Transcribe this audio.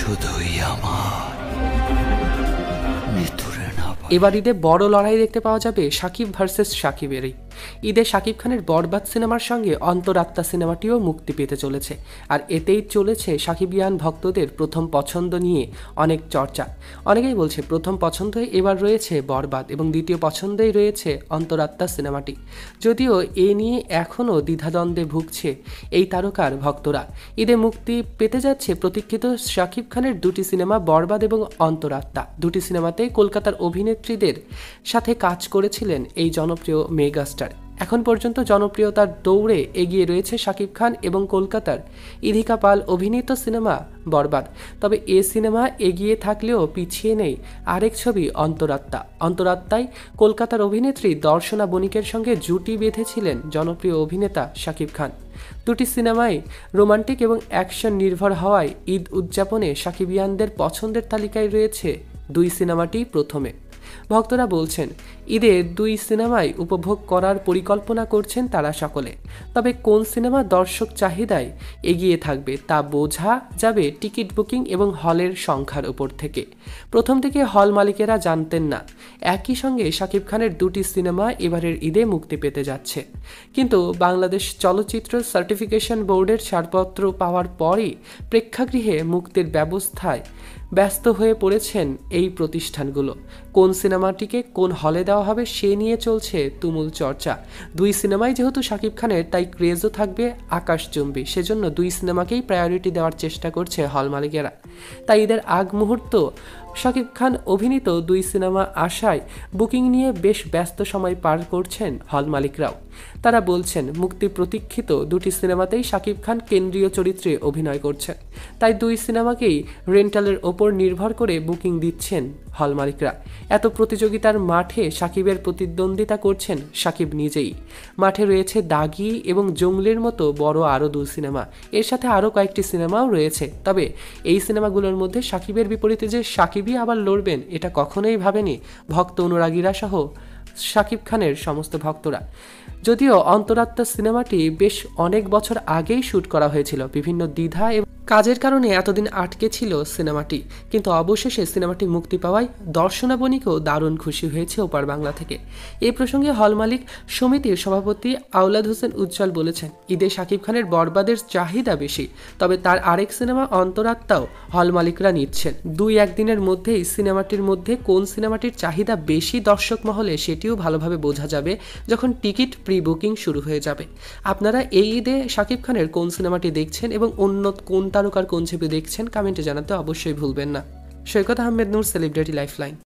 শুধুই আমার মৃত্যুরে না পারে। এবার ঈদে বড় লড়াই দেখতে পাওয়া যাবে শাকিব ভার্সেস শাকিবেরই। ঈদে শাকিব খানের বরবাদ সিনেমার সঙ্গে অন্তরাত্মা সিনেমাটিও মুক্তি পেতে চলেছে। আর এতেই চলেছে শাকিবিয়ান ভক্তদের প্রথম পছন্দ নিয়ে অনেক চর্চা। অনেকেই বলছে প্রথম পছন্দই এবার রয়েছে বরবাদ এবং দ্বিতীয় পছন্দেই রয়েছে অন্তরাত্মা সিনেমাটি। যদিও এ নিয়ে এখনও দ্বিধাদ্বন্দ্বে ভুগছে এই তারকার ভক্তরা। ঈদে মুক্তি পেতে যাচ্ছে প্রতীক্ষিত শাকিব খানের দুটি সিনেমা বরবাদ এবং অন্তরাত্মা। দুটি সিনেমাতেই কলকাতার অভিনেত্রীদের সাথে কাজ করেছিলেন এই জনপ্রিয় মেগাস্টার। এখন পর্যন্ত জনপ্রিয়তার দৌড়ে এগিয়ে রয়েছে শাকিব খান এবং কলকাতার ইধিকা পাল অভিনীত সিনেমা বরবাদ। তবে এ সিনেমা এগিয়ে থাকলেও পিছিয়ে নেই আরেক ছবি অন্তরাত্মা। অন্তরাত্মায় কলকাতার অভিনেত্রী দর্শনা বণিকের সঙ্গে জুটি বেঁধেছিলেন জনপ্রিয় অভিনেতা শাকিব খান। দুটি সিনেমাই রোমান্টিক এবং অ্যাকশন নির্ভর হওয়ায় ঈদ উদযাপনে শাকিবিয়ানদের পছন্দের তালিকায় রয়েছে দুই সিনেমাটি প্রথমে। ভক্তরা বলছেন ঈদে দুই সিনেমাই উপভোগ করার পরিকল্পনা করছেন তারা সকলে। তবে কোন সিনেমা দর্শক চাহিদায় এগিয়ে থাকবে তা বোঝা যাবে টিকিট বুকিং এবং হলের সংখ্যার উপর থেকে। প্রথম থেকে হল মালিকেরা জানতেন না একই সঙ্গে শাকিব খানের দুটি সিনেমা এবারের ঈদে মুক্তি পেতে যাচ্ছে। কিন্তু বাংলাদেশ চলচ্চিত্র সার্টিফিকেশন বোর্ডের ছাড়পত্র পাওয়ার পরই প্রেক্ষাগৃহে মুক্তির ব্যবস্থায় ব্যস্ত হয়ে পড়েছেন এই প্রতিষ্ঠানগুলো। কোন সিনেমাটিকে কোন হলে দেওয়া হবে সে নিয়ে চলছে তুমুল চর্চা। দুই সিনেমাই যেহেতু শাকিব খানের তাই ক্রেজও থাকবে আকাশচুম্বী। সেজন্য দুই সিনেমাকেই প্রায়োরিটি দেওয়ার চেষ্টা করছে হল মালিকেরা। তাই ঈদের আগ মুহূর্ত শাকিব খান অভিনীত দুই সিনেমা আশায় বুকিং নিয়ে বেশ ব্যস্ত সময় পার করছেন হল মালিকরাও। তারা বলছেন মুক্তি প্রতীক্ষিত দুটি সিনেমাতেই শাকিব খান কেন্দ্রীয় চরিত্রে অভিনয় করছেন। তাই দুই সিনেমাকেই রেন্টালের ওপর নির্ভর করে বুকিং দিচ্ছেন হল মালিকরা। এত প্রতিযোগিতার মাঠে শাকিবের প্রতিদ্বন্দ্বিতা করছেন শাকিব নিজেই। মাঠে রয়েছে দাগি এবং জঙ্গলির মতো বড় আরও দুই সিনেমা। এর সাথে আরও কয়েকটি সিনেমাও রয়েছে। তবে এই সিনেমাগুলোর মধ্যে শাকিবের বিপরীতে যে শাকিবই আবার লড়বেন এটা কখনোই ভাবেনি ভক্ত অনুরাগীরা সহ শাকিব খানের সমস্ত ভক্তরা। যদিও অন্তরাত্মা সিনেমাটি বেশ অনেক বছর আগেই শ্যুট করা হয়েছিল, বিভিন্ন দ্বিধা এবং কাজের কারণে এতদিন আটকে ছিল সিনেমাটি। কিন্তু অবশেষে সিনেমাটি মুক্তি পাওয়ায় দর্শনা বণিকও দারুণ খুশি হয়েছে ওপার বাংলা থেকে। এই প্রসঙ্গে হল মালিক সমিতির সভাপতি আওলাদ হোসেন উজ্জ্বল বলেছেন ঈদে শাকিব খানের বরবাদের চাহিদা বেশি, তবে তার আরেক সিনেমা অন্তরাত্মাও হল মালিকরা নিচ্ছেন। দুই একদিনের মধ্যেই সিনেমাটির মধ্যে কোন সিনেমাটির চাহিদা বেশি দর্শক মহলে সেটিও ভালোভাবে বোঝা যাবে যখন টিকিট প্রি বুকিং শুরু হয়ে যাবে। আপনারা এই ঈদে শাকিব খানের কোন সিনেমাটি দেখছেন এবং অন্য কোন তারকার কোন ছবি দেখছেন কমেন্টে জানাতে অবশ্যই ভুলবেন না। সৈকত আহমেদ নূর, সেলিব্রিটি লাইফলাইন।